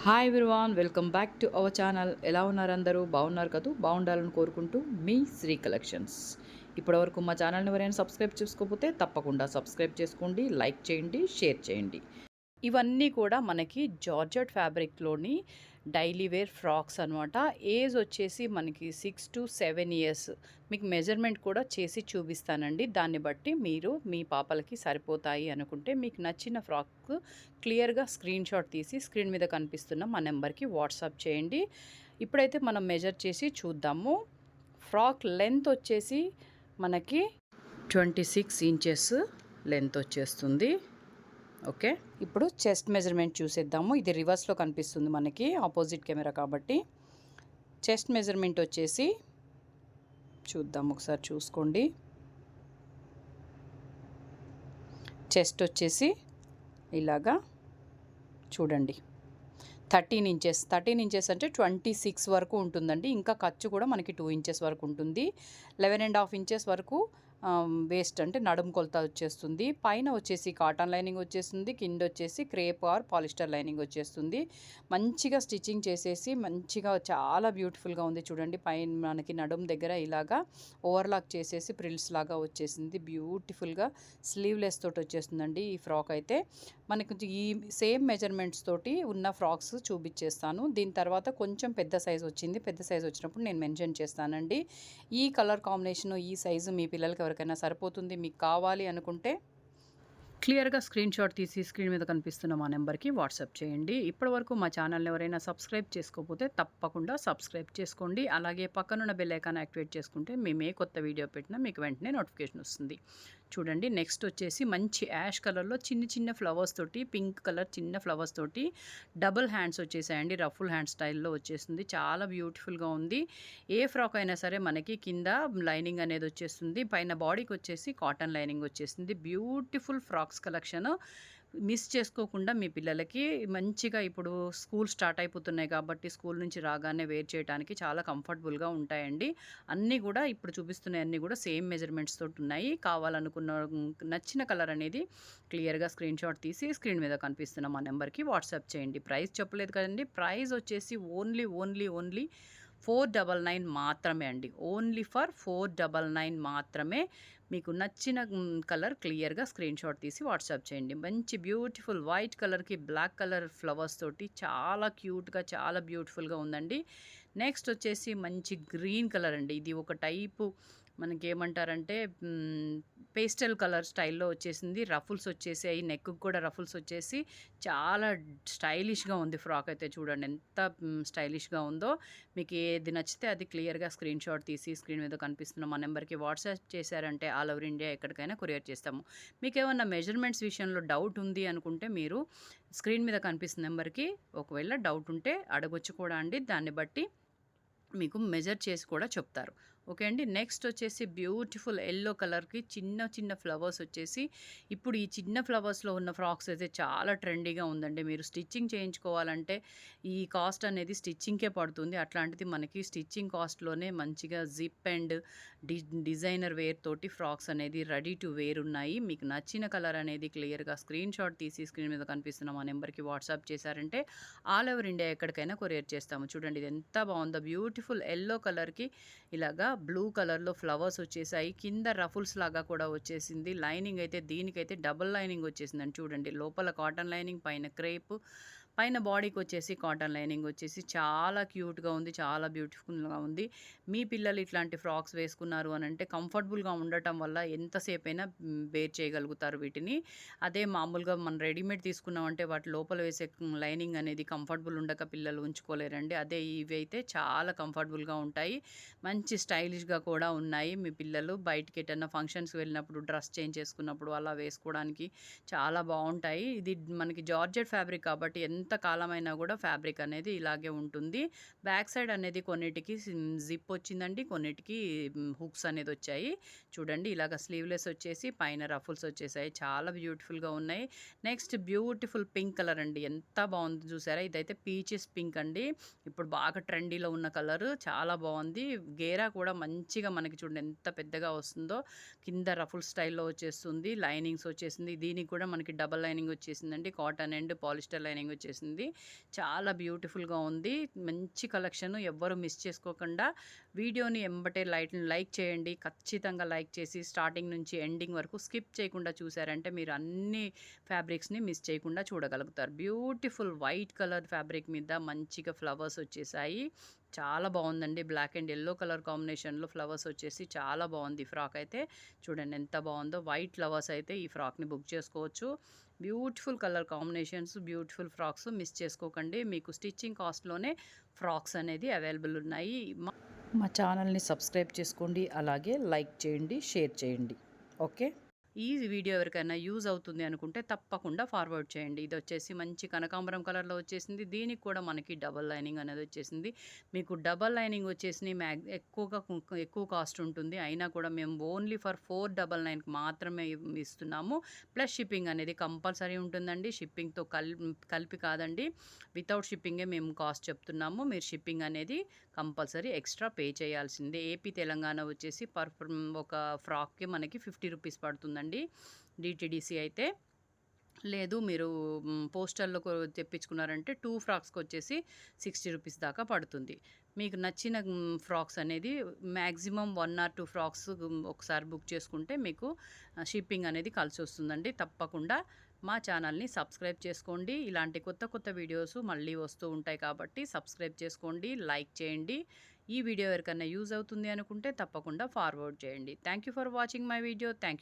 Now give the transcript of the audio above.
Hi everyone, welcome back to our channel. ఎలా ఉన్నారు అందరూ? బాగున్నారు కదా? బాగుండాలని కోరుకుంటూ మీ శ్రీ కలెక్షన్స్. ఇప్పటివరకు మా ఛానల్ని ఎవరైనా సబ్స్క్రైబ్ చేసుకోకపోతే తప్పకుండా సబ్స్క్రైబ్ చేసుకోండి, లైక్ చేయండి, షేర్ చేయండి. ఇవన్నీ కూడా మనకి జార్జెట్ ఫ్యాబ్రిక్లోని డైలీ వేర్ ఫ్రాక్స్ అనమాట. ఏజ్ వచ్చేసి మనకి 6 to 7 ఇయర్స్. మీకు మెజర్మెంట్ కూడా చేసి చూపిస్తానండి. దాన్ని బట్టి మీరు మీ పాపలకి సరిపోతాయి అనుకుంటే మీకు నచ్చిన ఫ్రాక్ క్లియర్గా స్క్రీన్ షాట్ తీసి స్క్రీన్ మీద కనిపిస్తున్న మా నెంబర్కి వాట్సాప్ చేయండి. ఇప్పుడైతే మనం మెజర్ చేసి చూద్దాము. ఫ్రాక్ లెంత్ వచ్చేసి మనకి 26 ఇంచెస్ లెంత్ వచ్చేస్తుంది. ఓకే, ఇప్పుడు చెస్ట్ మెజర్మెంట్ చూసేద్దాము. ఇది రివర్స్లో కనిపిస్తుంది మనకి, ఆపోజిట్ కెమెరా కాబట్టి. చెస్ట్ మెజర్మెంట్ వచ్చేసి చూద్దాం, ఒకసారి చూసుకోండి. చెస్ట్ వచ్చేసి ఇలాగా చూడండి, 13 ఇంచెస్ అంటే 26 వరకు ఉంటుందండి. ఇంకా ఖర్చు కూడా మనకి 2 ఇంచెస్ వరకు ఉంటుంది. 11.5 ఇంచెస్ వరకు వేస్ట్ అంటే నడుము కొలత వచ్చేస్తుంది. పైన వచ్చేసి కాటన్ లైనింగ్ వచ్చేస్తుంది, కింద వచ్చేసి క్రేప్ ఆర్ పాలిస్టర్ లైనింగ్ వచ్చేస్తుంది. మంచిగా స్టిచ్చింగ్ చేసేసి మంచిగా చాలా బ్యూటిఫుల్గా ఉంది చూడండి. పైన మనకి నడుము దగ్గర ఇలాగా ఓవర్లాక్ చేసేసి ప్రిల్స్ లాగా వచ్చేసింది. బ్యూటిఫుల్గా స్లీవ్లెస్ తోటి వచ్చేస్తుందండి ఈ ఫ్రాక్ అయితే. మనకి ఈ సేమ్ మెజర్మెంట్స్ తోటి ఉన్న ఫ్రాక్స్ చూపించేస్తాను. దీని తర్వాత కొంచెం పెద్ద సైజు వచ్చింది. పెద్ద సైజు వచ్చినప్పుడు నేను మెన్షన్ చేస్తానండి. ఈ కలర్ కాంబినేషను, ఈ సైజు మీ పిల్లలకి ఎవరికైనా సరిపోతుంది. మీకు కావాలి అనుకుంటే క్లియర్గా స్క్రీన్ షాట్ తీసి స్క్రీన్ మీద కనిపిస్తున్న మా నెంబర్కి వాట్సాప్ చేయండి. ఇప్పటివరకు మా ఛానల్ని ఎవరైనా సబ్స్క్రైబ్ చేసుకోకపోతే తప్పకుండా సబ్స్క్రైబ్ చేసుకోండి. అలాగే పక్కనున్న బెల్ ఐకాన్ యాక్టివేట్ చేసుకుంటే మేము ఏ కొత్త వీడియో పెట్టినా మీకు వెంటనే నోటిఫికేషన్ వస్తుంది. చూడండి, నెక్స్ట్ వచ్చేసి మంచి యాష్ కలర్లో చిన్న చిన్న ఫ్లవర్స్ తోటి, పింక్ కలర్ చిన్న ఫ్లవర్స్ తోటి డబుల్ హ్యాండ్స్ వచ్చేసాయండి. రఫుల్ హ్యాండ్ స్టైల్లో వచ్చేస్తుంది. చాలా బ్యూటిఫుల్గా ఉంది. ఏ ఫ్రాక్ అయినా సరే మనకి కింద లైనింగ్ అనేది వచ్చేస్తుంది, పైన బాడీకి వచ్చేసి కాటన్ లైనింగ్ వచ్చేస్తుంది. బ్యూటిఫుల్ ఫ్రాక్స్ కలెక్షన్ మిస్ చేసుకోకుండా మీ పిల్లలకి మంచిగా, ఇప్పుడు స్కూల్ స్టార్ట్ అయిపోతున్నాయి కాబట్టి స్కూల్ నుంచి రాగానే వేర్ చేయడానికి చాలా కంఫర్టబుల్గా ఉంటాయండి. అన్నీ కూడా ఇప్పుడు చూపిస్తున్నాయి, అన్నీ కూడా సేమ్ మెజర్మెంట్స్ తోటి ఉన్నాయి. కావాలనుకున్న నచ్చిన కలర్ అనేది క్లియర్గా స్క్రీన్ షాట్ తీసి స్క్రీన్ మీద కనిపిస్తున్న మా నెంబర్కి వాట్సాప్ చేయండి. ప్రైస్ చెప్పలేదు కదండి. ప్రైస్ వచ్చేసి ఓన్లీ 499 మాత్రమే అండి. ఓన్లీ ఫర్ 499 మాత్రమే. మీకు నచ్చిన కలర్ క్లియర్గా స్క్రీన్ షాట్ తీసి వాట్సాప్ చేయండి. మంచి బ్యూటిఫుల్ వైట్ కలర్కి బ్లాక్ కలర్ ఫ్లవర్స్ తోటి చాలా క్యూట్గా, చాలా బ్యూటిఫుల్గా ఉందండి. నెక్స్ట్ వచ్చేసి మంచి గ్రీన్ కలర్ అండి. ఇది ఒక టైపు మనకేమంటారంటే పేస్టల్ కలర్ స్టైల్లో వచ్చేసింది. రఫుల్స్ వచ్చేసాయి, నెక్కు కూడా రఫుల్స్ వచ్చేసి చాలా స్టైలిష్గా ఉంది ఫ్రాక్ అయితే. చూడండి ఎంత స్టైలిష్గా ఉందో. మీకు ఏది నచ్చితే అది క్లియర్గా స్క్రీన్ షాట్ తీసి స్క్రీన్ మీద కనిపిస్తున్న మా నెంబర్కి వాట్సాప్ చేశారంటే ఆల్ ఓవర్ ఇండియా ఎక్కడికైనా కొరియర్ చేస్తాము. మీకు ఏమన్నా మెజర్మెంట్స్ విషయంలో డౌట్ ఉంది అనుకుంటే మీరు స్క్రీన్ మీద కనిపిస్తున్న నెంబర్కి ఒకవేళ డౌట్ ఉంటే అడగొచ్చు కూడా అండి. దాన్ని బట్టి మీకు మెజర్ చేసి కూడా చెప్తారు. ఓకే అండి. నెక్స్ట్ వచ్చేసి బ్యూటిఫుల్ ఎల్లో కలర్కి చిన్న చిన్న ఫ్లవర్స్ వచ్చేసి, ఇప్పుడు ఈ చిన్న ఫ్లవర్స్లో ఉన్న ఫ్రాక్స్ అయితే చాలా ట్రెండీగా ఉందండి. మీరు స్టిచ్చింగ్ చేయించుకోవాలంటే ఈ కాస్ట్ అనేది స్టిచ్చింగ్కే పడుతుంది. అట్లాంటిది మనకి స్టిచ్చింగ్ కాస్ట్లోనే మంచిగా జిప్ అండ్ డిజైనర్ వేర్ తోటి ఫ్రాక్స్ అనేది రెడీ టు వేర్ ఉన్నాయి. మీకు నచ్చిన కలర్ అనేది క్లియర్గా స్క్రీన్ షాట్ తీసి స్క్రీన్ మీద కనిపిస్తున్న మా నెంబర్కి వాట్సాప్ చేశారంటే ఆల్ ఓవర్ ఇండియా ఎక్కడికైనా కొరియర్ చేస్తాము. చూడండి ఇది ఎంత బాగుందో. బ్యూటిఫుల్ ఎల్లో కలర్కి ఇలాగా బ్లూ కలర్లో ఫ్లవర్స్ వచ్చేసాయి. కింద రఫుల్స్ లాగా కూడా వచ్చేసింది. లైనింగ్ అయితే దీనికైతే డబుల్ లైనింగ్ వచ్చేసిందని చూడండి. లోపల కాటన్ లైనింగ్, పైన క్రేప్, పైన బాడీకి వచ్చేసి కాటన్ లైనింగ్ వచ్చేసి చాలా క్యూట్గా ఉంది, చాలా బ్యూటిఫుల్గా ఉంది. మీ పిల్లలు ఇట్లాంటి ఫ్రాక్స్ వేసుకున్నారు అని అంటే కంఫర్టబుల్గా ఉండటం వల్ల ఎంతసేపు అయినా వేర్ చేయగలుగుతారు వీటిని. అదే మామూలుగా మనం రెడీమేడ్ తీసుకున్నామంటే వాటి లోపల వేసే లైనింగ్ అనేది కంఫర్టబుల్ ఉండక పిల్లలు ఉంచుకోలేరండి. అదే ఇవి అయితే చాలా కంఫర్టబుల్గా ఉంటాయి, మంచి స్టైలిష్గా కూడా ఉన్నాయి. మీ పిల్లలు బయటికి ఎటన్నా ఫంక్షన్స్కి వెళ్ళినప్పుడు, డ్రెస్ చేంజ్ చేసుకున్నప్పుడు అలా వేసుకోవడానికి చాలా బాగుంటాయి. ఇది మనకి జార్జెట్ ఫ్యాబ్రిక్ కాబట్టి ఎంత కాలమైనా కూడా ఫ్యాబ్రిక్ అనేది ఇలాగే ఉంటుంది. బ్యాక్ సైడ్ అనేది కొన్నిటికి జిప్ వచ్చిందండి, కొన్నిటికి హుక్స్ అనేది వచ్చాయి. చూడండి ఇలాగ స్లీవ్లెస్ వచ్చేసి పైన రఫుల్స్ వచ్చేసాయి. చాలా బ్యూటిఫుల్గా ఉన్నాయి. నెక్స్ట్ బ్యూటిఫుల్ పింక్ కలర్ అండి. ఎంత బాగుంది చూసారా. ఇదైతే పీచెస్ పింక్ అండి. ఇప్పుడు బాగా ట్రెండీలో ఉన్న కలర్, చాలా బాగుంది. గేరా కూడా మంచిగా మనకి చూడండి ఎంత పెద్దగా వస్తుందో. కింద రఫుల్ స్టైల్లో వచ్చేస్తుంది, లైనింగ్స్ వచ్చేసింది. దీనికి కూడా మనకి డబల్ లైనింగ్ వచ్చేసిందండి. కాటన్ అండ్ పాలిస్టర్ లైనింగ్ వచ్చేసి వచ్చేసింది. చాలా బ్యూటిఫుల్‌గా ఉంది. మంచి కలెక్షన్, ఎవ్వరు మిస్ చేసుకోకుండా వీడియోని ఎంబటే లైక్ చేయండి. ఖచ్చితంగా లైక్ చేసి స్టార్టింగ్ నుంచి ఎండింగ్ వరకు స్కిప్ చేయకుండా చూసారంటే మీరు అన్ని ఫ్యాబ్రిక్స్‌ని మిస్ చేయకుండా చూడగలుగుతారు. బ్యూటిఫుల్ వైట్ కలర్ ఫ్యాబ్రిక్ మీద మంచిగా ఫ్లవర్స్ వచ్చేసాయి. చాలా బావుందండి. బ్లాక్ అండ్ యెల్లో కలర్ కాంబినేషన్‌లో ఫ్లవర్స్ వచ్చేసి చాలా బావుంది. ఈ ఫ్రాక్ అయితే చూడండి ఎంత బావుందో. వైట్ ఫ్లవర్స్ అయితే ఈ ఫ్రాక్‌ని బుక్ చేసుకోవచ్చు. Beautiful colour combinations, beautiful frocks miss చేసుకోకండి. మీకు స్టిచ్చింగ్ కాస్ట్‌లోనే ఫ్రాక్స్ అనేది అవైలబుల్ ఉన్నాయి. మా ఛానల్‌ని సబ్స్క్రైబ్ చేసుకోండి. అలాగే లైక్ చేయండి, షేర్ చేయండి. ఓకే. ఈ వీడియో ఎవరికైనా యూజ్ అవుతుంది అనుకుంటే తప్పకుండా ఫార్వర్డ్ చేయండి. ఇదొచ్చేసి మంచి కనకాంబరం కలర్‌లో వచ్చేసింది. దీనికి కూడా మనకి డబుల్ లైనింగ్ అనేది వచ్చేసింది. మీకు డబుల్ లైనింగ్ వచ్చేసి ఎక్కువ కాస్ట్ ఉంటుంది. అయినా కూడా మేము ఓన్లీ ఫర్ 499కి మాత్రమే ఇస్తున్నాము. ప్లస్ షిప్పింగ్ అనేది కంపల్సరీ ఉంటుందండి. షిప్పింగ్‌తో కలిపి కాదండి. వితౌట్ షిప్పింగే మేము కాస్ట్ చెప్తున్నాము. మీరు షిప్పింగ్ అనేది కంపల్సరీ ఎక్స్‌ట్రా పే చేయాల్సిందే. ఏపీ, తెలంగాణ వచ్చేసి ఒక ఫ్రాక్‌కి మనకి 50 రూపీస్ పడుతుందండి. డీటీడీసీ అయితే. లేదు మీరు పోస్టల్‌లో తెప్పించుకున్నారంటే 2 ఫ్రాక్స్‌కొచ్చేసి 60 రూపీస్ దాకా పడుతుంది. మీకు నచ్చిన ఫ్రాక్స్ అనేది మాక్సిమం 1 ఆర్ 2 ఫ్రాక్స్ ఒకసారి బుక్ చేసుకుంటే మీకు షిప్పింగ్ అనేది కలిసొస్తుందండి. తప్పకుండా మా ఛానల్‌ని సబ్స్క్రైబ్ చేసుకోండి. ఇలాంటి కొత్త కొత్త వీడియోస్ మళ్ళీ వస్తూ ఉంటాయి కాబట్టి సబ్స్క్రైబ్ చేసుకోండి, లైక్ చేయండి. ఈ వీడియో ఎవరికన్నా యూజ్ అవుతుంది అనుకుంటే తప్పకుండా ఫార్వర్డ్ చేయండి. Thank you for watching my video. Thank you.